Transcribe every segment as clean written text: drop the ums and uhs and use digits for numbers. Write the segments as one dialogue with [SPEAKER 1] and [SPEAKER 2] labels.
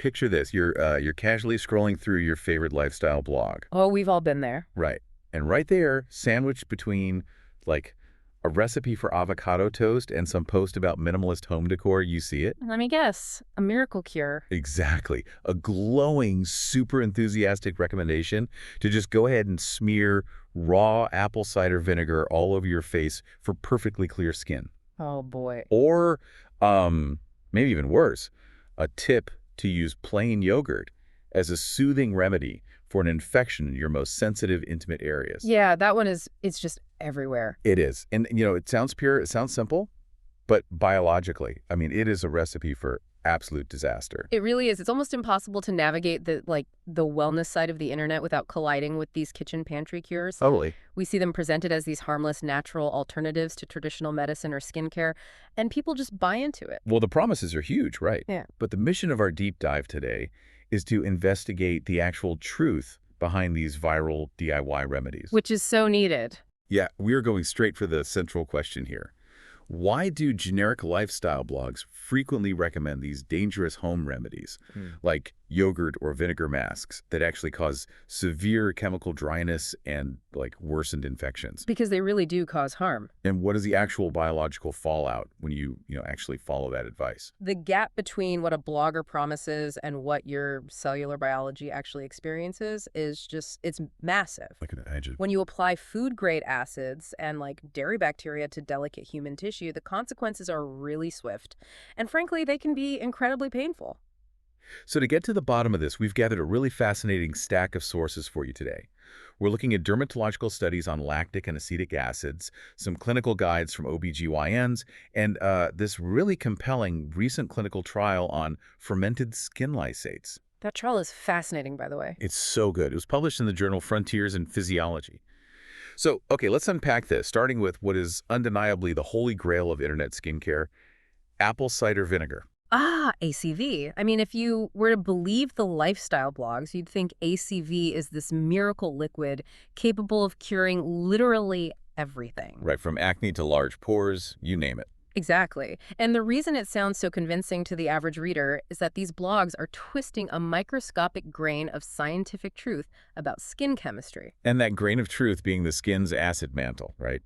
[SPEAKER 1] picture this. You're casually scrolling through your favorite lifestyle blog.
[SPEAKER 2] Oh, we've all been there.
[SPEAKER 1] Right. And right there, sandwiched between like a recipe for avocado toast and some post about minimalist home decor, you see it?
[SPEAKER 2] Let me guess, a miracle cure.
[SPEAKER 1] Exactly. A glowing, super enthusiastic recommendation to just go ahead and smear raw apple cider vinegar all over your face for perfectly clear skin.
[SPEAKER 2] Oh boy.
[SPEAKER 1] Or, maybe even worse, a tip to use plain yogurt as a soothing remedy for an infection in your most sensitive, intimate areas.
[SPEAKER 2] Yeah, that one it's just everywhere.
[SPEAKER 1] It is. And, it sounds pure, it sounds simple, but biologically, I mean, it is a recipe for absolute disaster.
[SPEAKER 2] It really is. It's almost impossible to navigate the wellness side of the internet without colliding with these kitchen pantry cures.
[SPEAKER 1] Totally.
[SPEAKER 2] We see them presented as these harmless, natural alternatives to traditional medicine or skincare, and people just buy into it.
[SPEAKER 1] Well, the promises are huge, right?
[SPEAKER 2] Yeah.
[SPEAKER 1] But the mission of our deep dive today is to investigate the actual truth behind these viral DIY remedies.
[SPEAKER 2] Which is so needed.
[SPEAKER 1] Yeah, we're going straight for the central question here. Why do generic lifestyle blogs frequently recommend these dangerous home remedies, like yogurt or vinegar masks, that actually cause severe chemical dryness and, worsened infections?
[SPEAKER 2] Because they really do cause harm.
[SPEAKER 1] And what is the actual biological fallout when you actually follow that advice?
[SPEAKER 2] The gap between what a blogger promises and what your cellular biology actually experiences is it's massive.
[SPEAKER 1] I can imagine.
[SPEAKER 2] When you apply food-grade acids and dairy bacteria to delicate human tissue, the consequences are really swift. And frankly, they can be incredibly painful.
[SPEAKER 1] So to get to the bottom of this, we've gathered a really fascinating stack of sources for you today. We're looking at dermatological studies on lactic and acetic acids, some clinical guides from OBGYNs, and this really compelling recent clinical trial on fermented skin lysates.
[SPEAKER 2] That trial is fascinating, by the way.
[SPEAKER 1] It's so good. It was published in the journal Frontiers in Physiology. So, okay, let's unpack this, starting with what is undeniably the holy grail of internet skincare, apple cider vinegar.
[SPEAKER 2] Ah, ACV. I mean, if you were to believe the lifestyle blogs, you'd think ACV is this miracle liquid capable of curing literally everything.
[SPEAKER 1] Right, from acne to large pores, you name it.
[SPEAKER 2] Exactly. And the reason it sounds so convincing to the average reader is that these blogs are twisting a microscopic grain of scientific truth about skin chemistry.
[SPEAKER 1] And that grain of truth being the skin's acid mantle, right?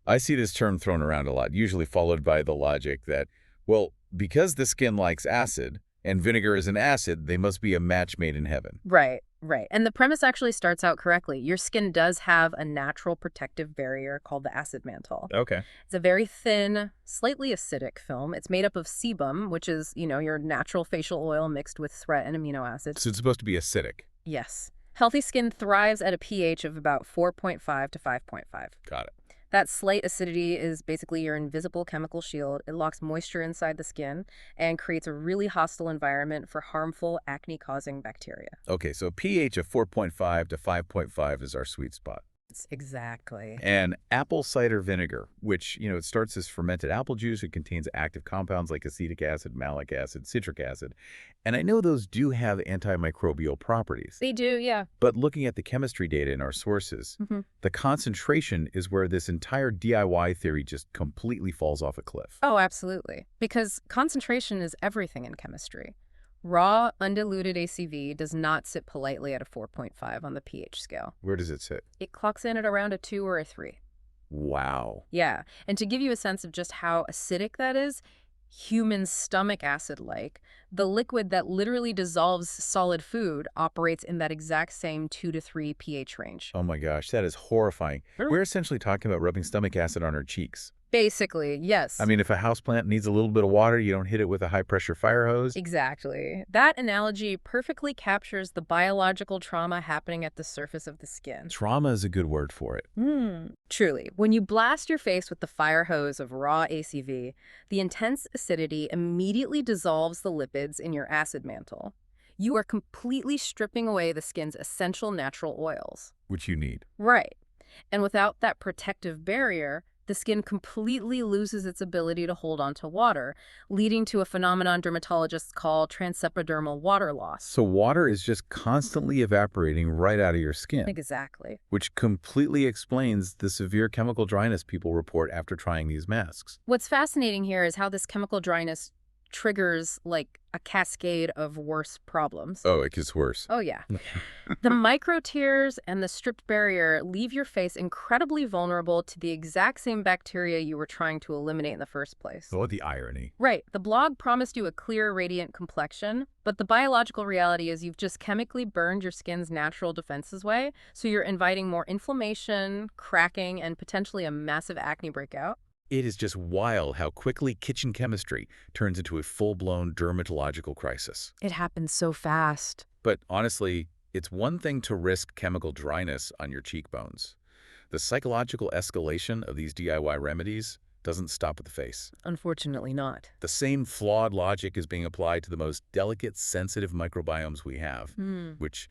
[SPEAKER 1] I see this term thrown around a lot, usually followed by the logic that, well, because the skin likes acid, and vinegar is an acid, they must be a match made in heaven.
[SPEAKER 2] Right, right. And the premise actually starts out correctly. Your skin does have a natural protective barrier called the acid mantle.
[SPEAKER 1] Okay.
[SPEAKER 2] It's a very thin, slightly acidic film. It's made up of sebum, which is, your natural facial oil mixed with threat and amino acids.
[SPEAKER 1] So it's supposed to be acidic.
[SPEAKER 2] Yes. Healthy skin thrives at a pH of about 4.5 to 5.5.
[SPEAKER 1] Got it.
[SPEAKER 2] That slight acidity is basically your invisible chemical shield. It locks moisture inside the skin and creates a really hostile environment for harmful acne-causing bacteria.
[SPEAKER 1] Okay, so pH of 4.5 to 5.5 is our sweet spot.
[SPEAKER 2] Exactly.
[SPEAKER 1] And apple cider vinegar, which, it starts as fermented apple juice. It contains active compounds like acetic acid, malic acid, citric acid. And I know those do have antimicrobial properties.
[SPEAKER 2] They do, yeah.
[SPEAKER 1] But looking at the chemistry data in our sources, the concentration is where this entire DIY theory just completely falls off a cliff.
[SPEAKER 2] Oh, absolutely. Because concentration is everything in chemistry. Raw, undiluted ACV does not sit politely at a 4.5 on the pH scale.
[SPEAKER 1] Where does it sit?
[SPEAKER 2] It clocks in at around a 2 or a 3.
[SPEAKER 1] Wow.
[SPEAKER 2] Yeah, and to give you a sense of just how acidic that is, human stomach acid-like, the liquid that literally dissolves solid food operates in that exact same 2 to 3 pH range.
[SPEAKER 1] Oh my gosh, that is horrifying. We're essentially talking about rubbing stomach acid on our cheeks.
[SPEAKER 2] Basically, yes.
[SPEAKER 1] I mean, if a houseplant needs a little bit of water, you don't hit it with a high-pressure fire hose.
[SPEAKER 2] Exactly. That analogy perfectly captures the biological trauma happening at the surface of the skin.
[SPEAKER 1] Trauma is a good word for it.
[SPEAKER 2] Truly. When you blast your face with the fire hose of raw ACV, the intense acidity immediately dissolves the lipids in your acid mantle. You are completely stripping away the skin's essential natural oils.
[SPEAKER 1] Which you need.
[SPEAKER 2] Right. And without that protective barrier, the skin completely loses its ability to hold on to water, leading to a phenomenon dermatologists call transepidermal water loss.
[SPEAKER 1] So water is just constantly evaporating right out of your skin.
[SPEAKER 2] Exactly.
[SPEAKER 1] Which completely explains the severe chemical dryness people report after trying these masks.
[SPEAKER 2] What's fascinating here is how this chemical dryness triggers like a cascade of worse problems.
[SPEAKER 1] Oh, it gets worse.
[SPEAKER 2] Oh, yeah. The micro tears and the stripped barrier leave your face incredibly vulnerable to the exact same bacteria you were trying to eliminate in the first place.
[SPEAKER 1] Oh, the irony.
[SPEAKER 2] Right. The blog promised you a clear, radiant complexion, but the biological reality is you've just chemically burned your skin's natural defenses away, so you're inviting more inflammation, cracking, and potentially a massive acne breakout.
[SPEAKER 1] It is just wild how quickly kitchen chemistry turns into a full-blown dermatological crisis.
[SPEAKER 2] It happens so fast.
[SPEAKER 1] But honestly, it's one thing to risk chemical dryness on your cheekbones. The psychological escalation of these DIY remedies doesn't stop at the face.
[SPEAKER 2] Unfortunately not.
[SPEAKER 1] The same flawed logic is being applied to the most delicate, sensitive microbiomes we have, which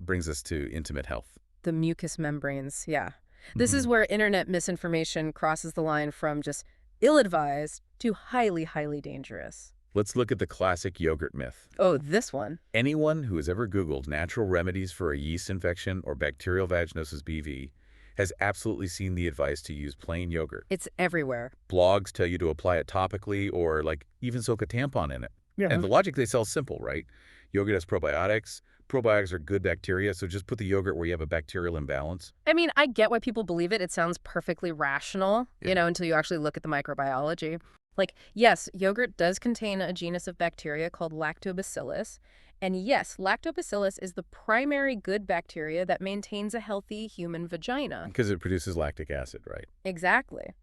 [SPEAKER 1] brings us to intimate health.
[SPEAKER 2] The mucous membranes, yeah. This is where internet misinformation crosses the line from just ill-advised to highly, highly dangerous.
[SPEAKER 1] Let's look at the classic yogurt myth.
[SPEAKER 2] Oh, this one.
[SPEAKER 1] Anyone who has ever Googled natural remedies for a yeast infection or bacterial vaginosis BV has absolutely seen the advice to use plain yogurt.
[SPEAKER 2] It's everywhere.
[SPEAKER 1] Blogs tell you to apply it topically or even soak a tampon in it.
[SPEAKER 2] Yeah.
[SPEAKER 1] And the logic they sell is simple, right? Yogurt has probiotics. Probiotics are good bacteria, so just put the yogurt where you have a bacterial imbalance.
[SPEAKER 2] I mean, I get why people believe it. It sounds perfectly rational, until you actually look at the microbiology. Like, yes, yogurt does contain a genus of bacteria called lactobacillus. And yes, lactobacillus is the primary good bacteria that maintains a healthy human vagina.
[SPEAKER 1] Because it produces lactic acid, right?
[SPEAKER 2] Exactly.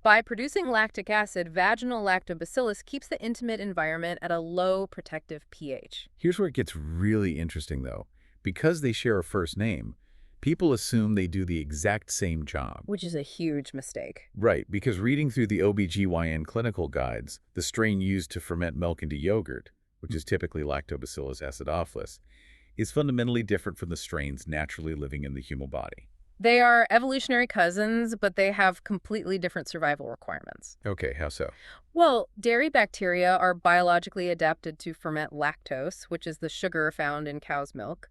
[SPEAKER 2] By producing lactic acid, vaginal lactobacillus keeps the intimate environment at a low protective pH.
[SPEAKER 1] Here's where it gets really interesting, though. Because they share a first name, people assume they do the exact same job.
[SPEAKER 2] Which is a huge mistake.
[SPEAKER 1] Right, because reading through the OBGYN clinical guides, the strain used to ferment milk into yogurt, which is typically Lactobacillus acidophilus, is fundamentally different from the strains naturally living in the human body.
[SPEAKER 2] They are evolutionary cousins, but they have completely different survival requirements.
[SPEAKER 1] Okay, how so?
[SPEAKER 2] Well, dairy bacteria are biologically adapted to ferment lactose, which is the sugar found in cow's milk.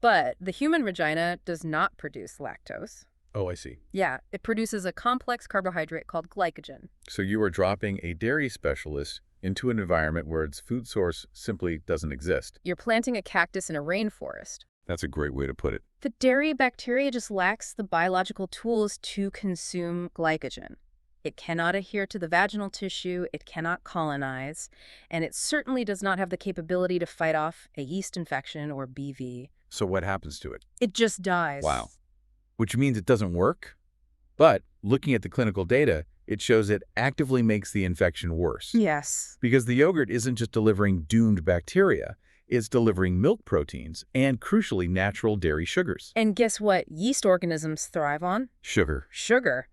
[SPEAKER 2] But the human vagina does not produce lactose.
[SPEAKER 1] Oh, I see.
[SPEAKER 2] Yeah, it produces a complex carbohydrate called glycogen.
[SPEAKER 1] So you are dropping a dairy specialist into an environment where its food source simply doesn't exist.
[SPEAKER 2] You're planting a cactus in a rainforest.
[SPEAKER 1] That's a great way to put it.
[SPEAKER 2] The dairy bacteria just lacks the biological tools to consume glycogen. It cannot adhere to the vaginal tissue, it cannot colonize, and it certainly does not have the capability to fight off a yeast infection or BV.
[SPEAKER 1] So what happens to it?
[SPEAKER 2] It just dies.
[SPEAKER 1] Wow. Which means it doesn't work? But looking at the clinical data, it shows it actively makes the infection worse.
[SPEAKER 2] Yes.
[SPEAKER 1] Because the yogurt isn't just delivering doomed bacteria, it's delivering milk proteins and, crucially, natural dairy sugars.
[SPEAKER 2] And guess what yeast organisms thrive on?
[SPEAKER 1] Sugar.
[SPEAKER 2] Sugar.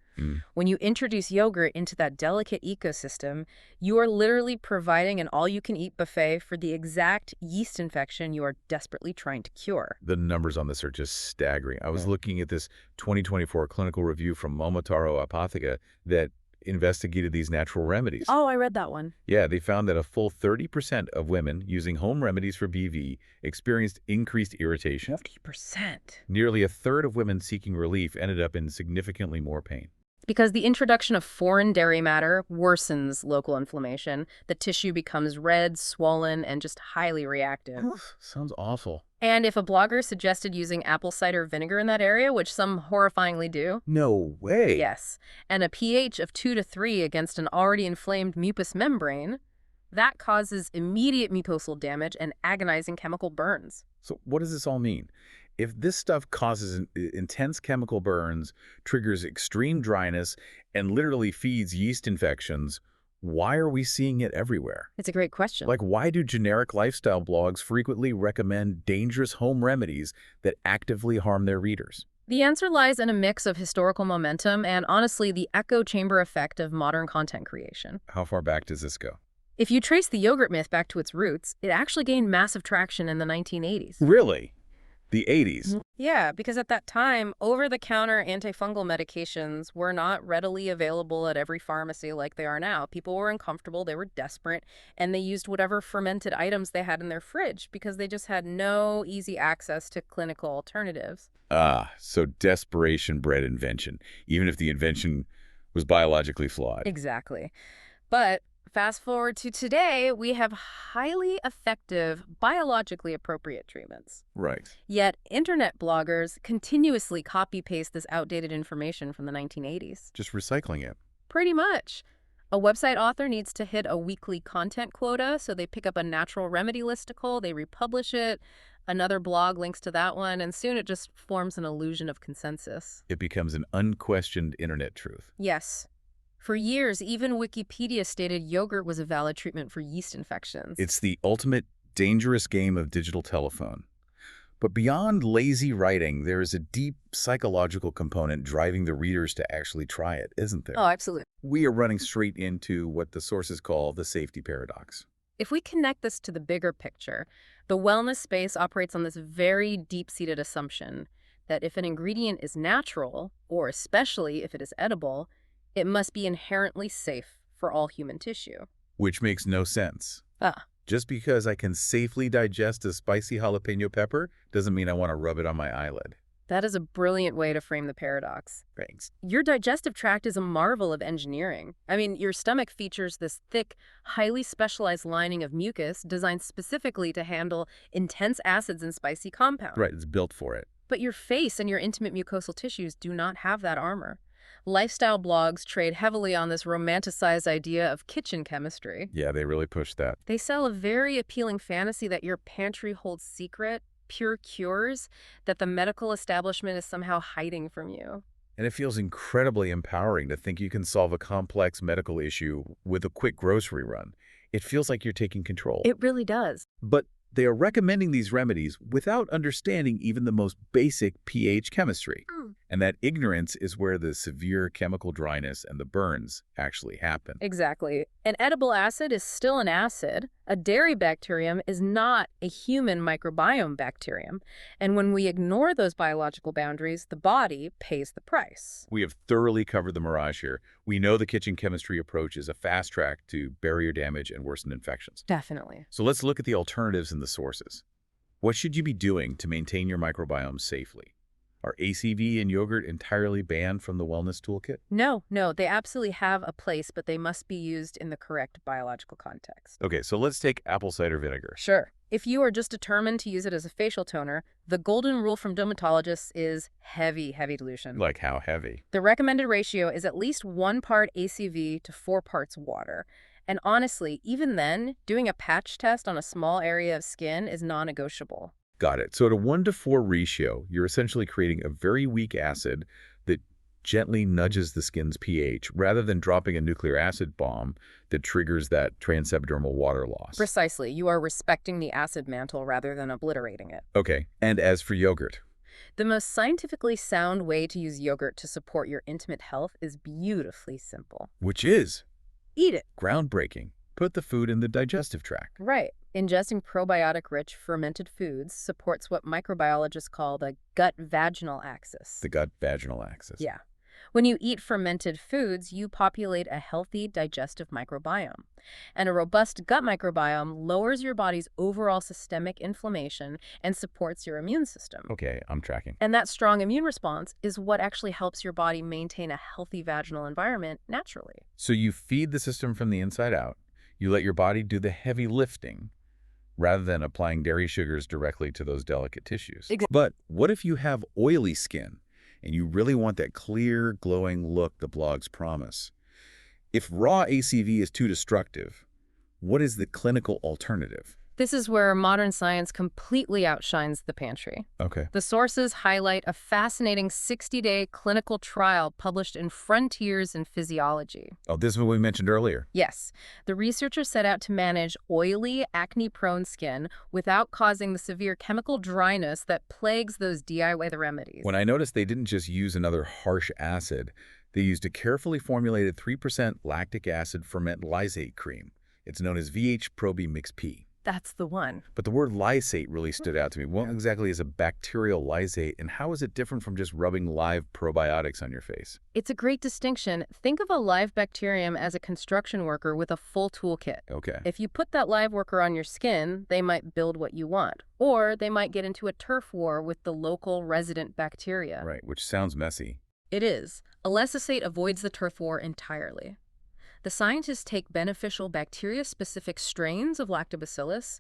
[SPEAKER 2] When you introduce yogurt into that delicate ecosystem, you are literally providing an all-you-can-eat buffet for the exact yeast infection you are desperately trying to cure.
[SPEAKER 1] The numbers on this are just staggering. I was looking at this 2024 clinical review from Momotaro Apotheca that investigated these natural remedies.
[SPEAKER 2] Oh, I read that one.
[SPEAKER 1] Yeah, they found that a full 30% of women using home remedies for BV experienced increased irritation.
[SPEAKER 2] 50%.
[SPEAKER 1] Nearly a third of women seeking relief ended up in significantly more pain.
[SPEAKER 2] Because the introduction of foreign dairy matter worsens local inflammation. The tissue becomes red, swollen, and just highly reactive.
[SPEAKER 1] Sounds awful.
[SPEAKER 2] And if a blogger suggested using apple cider vinegar in that area, which some horrifyingly do.
[SPEAKER 1] No way.
[SPEAKER 2] Yes. And a pH of 2 to 3 against an already inflamed mucous membrane, that causes immediate mucosal damage and agonizing chemical burns.
[SPEAKER 1] So what does this all mean? If this stuff causes intense chemical burns, triggers extreme dryness, and literally feeds yeast infections, why are we seeing it everywhere?
[SPEAKER 2] It's a great question.
[SPEAKER 1] Like, why do generic lifestyle blogs frequently recommend dangerous home remedies that actively harm their readers?
[SPEAKER 2] The answer lies in a mix of historical momentum and, honestly, the echo chamber effect of modern content creation.
[SPEAKER 1] How far back does this go?
[SPEAKER 2] If you trace the yogurt myth back to its roots, it actually gained massive traction in the 1980s.
[SPEAKER 1] Really? The 80s?
[SPEAKER 2] Yeah, because at that time, over-the-counter antifungal medications were not readily available at every pharmacy like they are now. People were uncomfortable, they were desperate, and they used whatever fermented items they had in their fridge because they just had no easy access to clinical alternatives.
[SPEAKER 1] Ah, so desperation bred invention, even if the invention was biologically flawed.
[SPEAKER 2] Exactly. But Fast forward to today, we have highly effective, biologically appropriate treatments.
[SPEAKER 1] Right.
[SPEAKER 2] Yet, internet bloggers continuously copy-paste this outdated information from the 1980s.
[SPEAKER 1] Just recycling it.
[SPEAKER 2] Pretty much. A website author needs to hit a weekly content quota, so they pick up a natural remedy listicle, they republish it, another blog links to that one, and soon it just forms an illusion of consensus.
[SPEAKER 1] It becomes an unquestioned internet truth.
[SPEAKER 2] Yes. For years, even Wikipedia stated yogurt was a valid treatment for yeast infections.
[SPEAKER 1] It's the ultimate dangerous game of digital telephone. But beyond lazy writing, there is a deep psychological component driving the readers to actually try it, isn't there?
[SPEAKER 2] Oh, absolutely.
[SPEAKER 1] We are running straight into what the sources call the safety paradox.
[SPEAKER 2] If we connect this to the bigger picture, the wellness space operates on this very deep-seated assumption that if an ingredient is natural, or especially if it is edible, it must be inherently safe for all human tissue.
[SPEAKER 1] Which makes no sense.
[SPEAKER 2] Ah.
[SPEAKER 1] Just because I can safely digest a spicy jalapeno pepper doesn't mean I want to rub it on my eyelid.
[SPEAKER 2] That is a brilliant way to frame the paradox.
[SPEAKER 1] Thanks.
[SPEAKER 2] Your digestive tract is a marvel of engineering. I mean, your stomach features this thick, highly specialized lining of mucus designed specifically to handle intense acids and spicy compounds.
[SPEAKER 1] Right, it's built for it.
[SPEAKER 2] But your face and your intimate mucosal tissues do not have that armor. Lifestyle blogs trade heavily on this romanticized idea of kitchen chemistry.
[SPEAKER 1] Yeah, they really push that.
[SPEAKER 2] They sell a very appealing fantasy that your pantry holds secret, pure cures that the medical establishment is somehow hiding from you.
[SPEAKER 1] And it feels incredibly empowering to think you can solve a complex medical issue with a quick grocery run. It feels like you're taking control.
[SPEAKER 2] It really does.
[SPEAKER 1] But they are recommending these remedies without understanding even the most basic pH chemistry. And that ignorance is where the severe chemical dryness and the burns actually happen.
[SPEAKER 2] Exactly. An edible acid is still an acid. A dairy bacterium is not a human microbiome bacterium. And when we ignore those biological boundaries, the body pays the price.
[SPEAKER 1] We have thoroughly covered the mirage here. We know the kitchen chemistry approach is a fast track to barrier damage and worsen infections.
[SPEAKER 2] Definitely.
[SPEAKER 1] So let's look at the alternatives and the sources. What should you be doing to maintain your microbiome safely? Are ACV and yogurt entirely banned from the wellness toolkit?
[SPEAKER 2] No, they absolutely have a place, but they must be used in the correct biological context.
[SPEAKER 1] Okay, so let's take apple cider vinegar.
[SPEAKER 2] Sure. If you are just determined to use it as a facial toner, the golden rule from dermatologists is heavy dilution.
[SPEAKER 1] Like how heavy?
[SPEAKER 2] The recommended ratio is at least 1 part ACV to 4 parts water. And honestly, even then, doing a patch test on a small area of skin is non-negotiable.
[SPEAKER 1] Got it. So at a 1-to-4 ratio, you're essentially creating a very weak acid that gently nudges the skin's pH rather than dropping a nuclear acid bomb that triggers that transepidermal water loss.
[SPEAKER 2] Precisely. You are respecting the acid mantle rather than obliterating it.
[SPEAKER 1] Okay. And as for yogurt?
[SPEAKER 2] The most scientifically sound way to use yogurt to support your intimate health is beautifully simple.
[SPEAKER 1] Which is?
[SPEAKER 2] Eat it.
[SPEAKER 1] Groundbreaking. Put the food in the digestive tract.
[SPEAKER 2] Right. Ingesting probiotic-rich fermented foods supports what microbiologists call the gut-vaginal axis.
[SPEAKER 1] The gut-vaginal axis.
[SPEAKER 2] Yeah. When you eat fermented foods, you populate a healthy digestive microbiome. And a robust gut microbiome lowers your body's overall systemic inflammation and supports your immune system.
[SPEAKER 1] Okay, I'm tracking.
[SPEAKER 2] And that strong immune response is what actually helps your body maintain a healthy vaginal environment naturally.
[SPEAKER 1] So you feed the system from the inside out. You let your body do the heavy lifting rather than applying dairy sugars directly to those delicate tissues.
[SPEAKER 2] Exactly.
[SPEAKER 1] But what if you have oily skin and you really want that clear, glowing look the blogs promise? If raw ACV is too destructive, what is the clinical alternative?
[SPEAKER 2] This is where modern science completely outshines the pantry.
[SPEAKER 1] Okay.
[SPEAKER 2] The sources highlight a fascinating 60-day clinical trial published in Frontiers in Physiology.
[SPEAKER 1] Oh, this is what we mentioned earlier.
[SPEAKER 2] Yes. The researchers set out to manage oily, acne-prone skin without causing the severe chemical dryness that plagues those DIY remedies.
[SPEAKER 1] When I noticed they didn't just use another harsh acid, they used a carefully formulated 3% lactic acid ferment lysate cream. It's known as VH Probi Mix P.
[SPEAKER 2] That's the one.
[SPEAKER 1] But the word lysate really stood out to me. What exactly is a bacterial lysate, and how is it different from just rubbing live probiotics on your face?
[SPEAKER 2] It's a great distinction. Think of a live bacterium as a construction worker with a full toolkit.
[SPEAKER 1] Okay.
[SPEAKER 2] If you put that live worker on your skin, they might build what you want. Or they might get into a turf war with the local resident bacteria.
[SPEAKER 1] Right, which sounds messy.
[SPEAKER 2] It is. A lysosate avoids the turf war entirely. The scientists take beneficial bacteria-specific strains of lactobacillus,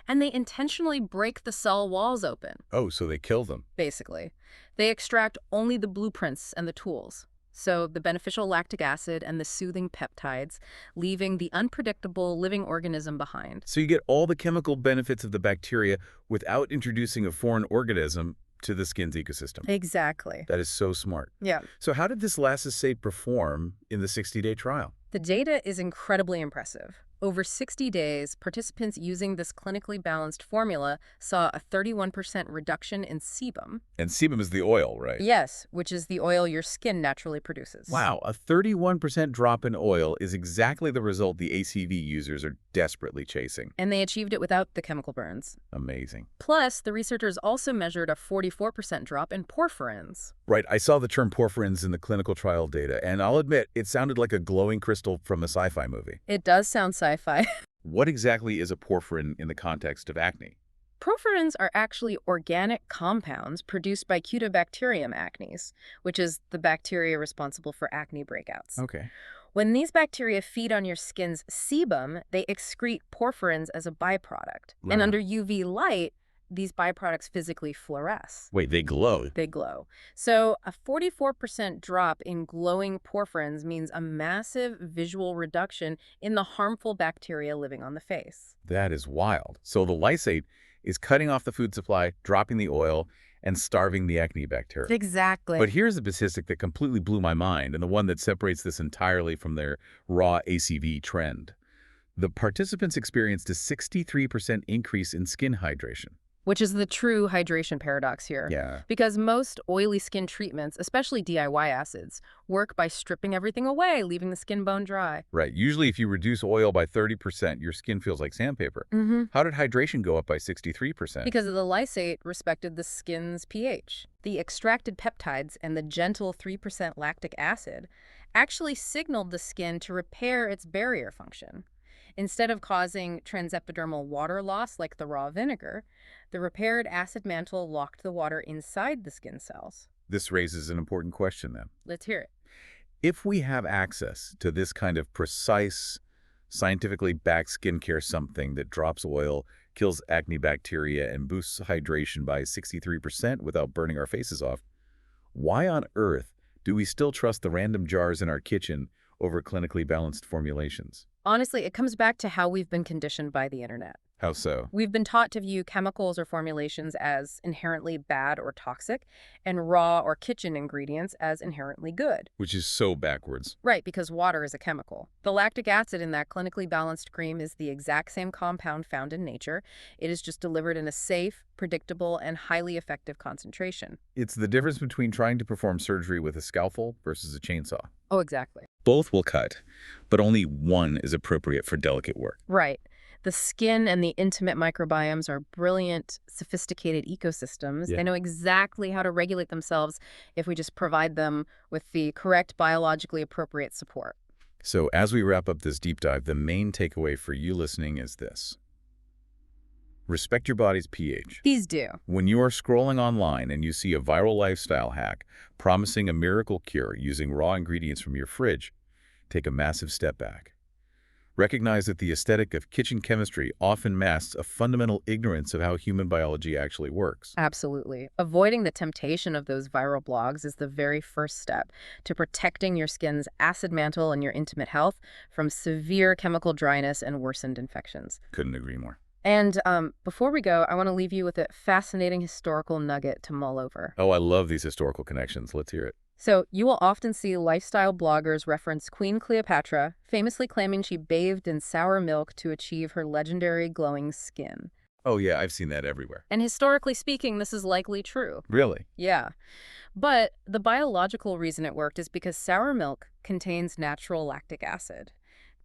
[SPEAKER 2] and they intentionally break the cell walls open,
[SPEAKER 1] Oh, so they kill them.
[SPEAKER 2] basically. They extract only the blueprints and the tools. So the beneficial lactic acid and the soothing peptides, leaving the unpredictable living organism behind.
[SPEAKER 1] So you get all the chemical benefits of the bacteria without introducing a foreign organism to the skin's ecosystem.
[SPEAKER 2] Exactly.
[SPEAKER 1] That is so smart.
[SPEAKER 2] Yeah.
[SPEAKER 1] So how did this lactosate perform in the 60-day trial?
[SPEAKER 2] The data is incredibly impressive. Over 60 days, participants using this clinically balanced formula saw a 31% reduction in sebum.
[SPEAKER 1] And sebum is the oil, right?
[SPEAKER 2] Yes, which is the oil your skin naturally produces.
[SPEAKER 1] Wow, a 31% drop in oil is exactly the result the ACV users are desperately chasing.
[SPEAKER 2] And they achieved it without the chemical burns.
[SPEAKER 1] Amazing.
[SPEAKER 2] Plus, the researchers also measured a 44% drop in porphyrins.
[SPEAKER 1] Right, I saw the term porphyrins in the clinical trial data, and I'll admit, it sounded like a glowing crystal from a sci-fi movie.
[SPEAKER 2] It does sound sci-fi.
[SPEAKER 1] What exactly is a porphyrin in the context of acne?
[SPEAKER 2] Porphyrins are actually organic compounds produced by Cutibacterium acnes, which is the bacteria responsible for acne breakouts.
[SPEAKER 1] Okay.
[SPEAKER 2] When these bacteria feed on your skin's sebum, they excrete porphyrins as a byproduct.
[SPEAKER 1] Wow.
[SPEAKER 2] And under UV light, these byproducts physically fluoresce.
[SPEAKER 1] Wait, they glow?
[SPEAKER 2] They glow. So a 44% drop in glowing porphyrins means a massive visual reduction in the harmful bacteria living on the face.
[SPEAKER 1] That is wild. So the lysate is cutting off the food supply, dropping the oil, and starving the acne bacteria.
[SPEAKER 2] Exactly.
[SPEAKER 1] But here's a statistic that completely blew my mind, and the one that separates this entirely from their raw ACV trend. The participants experienced a 63% increase in skin hydration.
[SPEAKER 2] Which is the true hydration paradox here.
[SPEAKER 1] Yeah.
[SPEAKER 2] Because most oily skin treatments, especially DIY acids, work by stripping everything away, leaving the skin bone dry.
[SPEAKER 1] Right. Usually if you reduce oil by 30%, your skin feels like sandpaper. How did hydration go up by 63%?
[SPEAKER 2] Because the lysate respected the skin's pH. The extracted peptides and the gentle 3% lactic acid actually signaled the skin to repair its barrier function. Instead of causing transepidermal water loss like the raw vinegar, the repaired acid mantle locked the water inside the skin cells.
[SPEAKER 1] This raises an important question then.
[SPEAKER 2] Let's hear it.
[SPEAKER 1] If we have access to this kind of precise, scientifically backed skincare something that drops oil, kills acne bacteria, and boosts hydration by 63% without burning our faces off, why on earth do we still trust the random jars in our kitchen over clinically balanced formulations?
[SPEAKER 2] Honestly, it comes back to how we've been conditioned by the internet.
[SPEAKER 1] How so?
[SPEAKER 2] We've been taught to view chemicals or formulations as inherently bad or toxic, and raw or kitchen ingredients as inherently good.
[SPEAKER 1] Which is so backwards.
[SPEAKER 2] Right, because water is a chemical. The lactic acid in that clinically balanced cream is the exact same compound found in nature. It is just delivered in a safe, predictable, and highly effective concentration.
[SPEAKER 1] It's the difference between trying to perform surgery with a scalpel versus a chainsaw.
[SPEAKER 2] Oh, exactly.
[SPEAKER 1] Both will cut, but only one is appropriate for delicate work.
[SPEAKER 2] Right. The skin and the intimate microbiomes are brilliant, sophisticated ecosystems.
[SPEAKER 1] Yeah.
[SPEAKER 2] They know exactly how to regulate themselves if we just provide them with the correct biologically appropriate support.
[SPEAKER 1] So as we wrap up this deep dive, the main takeaway for you listening is this. Respect your body's pH.
[SPEAKER 2] These do.
[SPEAKER 1] When you are scrolling online and you see a viral lifestyle hack promising a miracle cure using raw ingredients from your fridge, take a massive step back. Recognize that the aesthetic of kitchen chemistry often masks a fundamental ignorance of how human biology actually works.
[SPEAKER 2] Absolutely. Avoiding the temptation of those viral blogs is the very first step to protecting your skin's acid mantle and your intimate health from severe chemical dryness and worsened infections.
[SPEAKER 1] Couldn't agree more.
[SPEAKER 2] And before we go, I want to leave you with a fascinating historical nugget to mull over.
[SPEAKER 1] Oh, I love these historical connections. Let's hear it.
[SPEAKER 2] So you will often see lifestyle bloggers reference Queen Cleopatra, famously claiming she bathed in sour milk to achieve her legendary glowing skin.
[SPEAKER 1] Oh yeah, I've seen that everywhere.
[SPEAKER 2] And historically speaking, this is likely true.
[SPEAKER 1] Really?
[SPEAKER 2] Yeah. But the biological reason it worked is because sour milk contains natural lactic acid.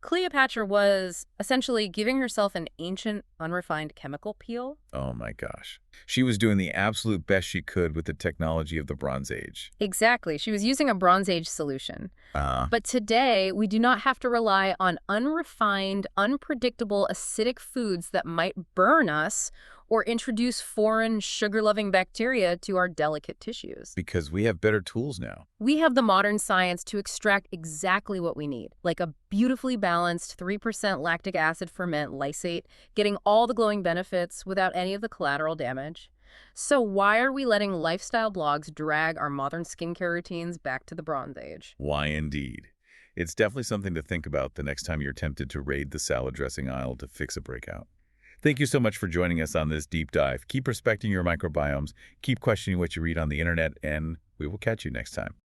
[SPEAKER 2] Cleopatra was essentially giving herself an ancient, unrefined chemical peel.
[SPEAKER 1] Oh my gosh. She was doing the absolute best she could with the technology of the Bronze Age.
[SPEAKER 2] Exactly. She was using a Bronze Age solution. But today, we do not have to rely on unrefined, unpredictable, acidic foods that might burn us or introduce foreign, sugar-loving bacteria to our delicate tissues.
[SPEAKER 1] Because we have better tools now.
[SPEAKER 2] We have the modern science to extract exactly what we need, like a beautifully balanced 3% lactic acid ferment lysate, getting all the glowing benefits without any of the collateral damage. So why are we letting lifestyle blogs drag our modern skincare routines back to the Bronze Age?
[SPEAKER 1] Why indeed. It's definitely something to think about the next time you're tempted to raid the salad dressing aisle to fix a breakout. Thank you so much for joining us on this deep dive. Keep respecting your microbiomes, keep questioning what you read on the internet, and we will catch you next time.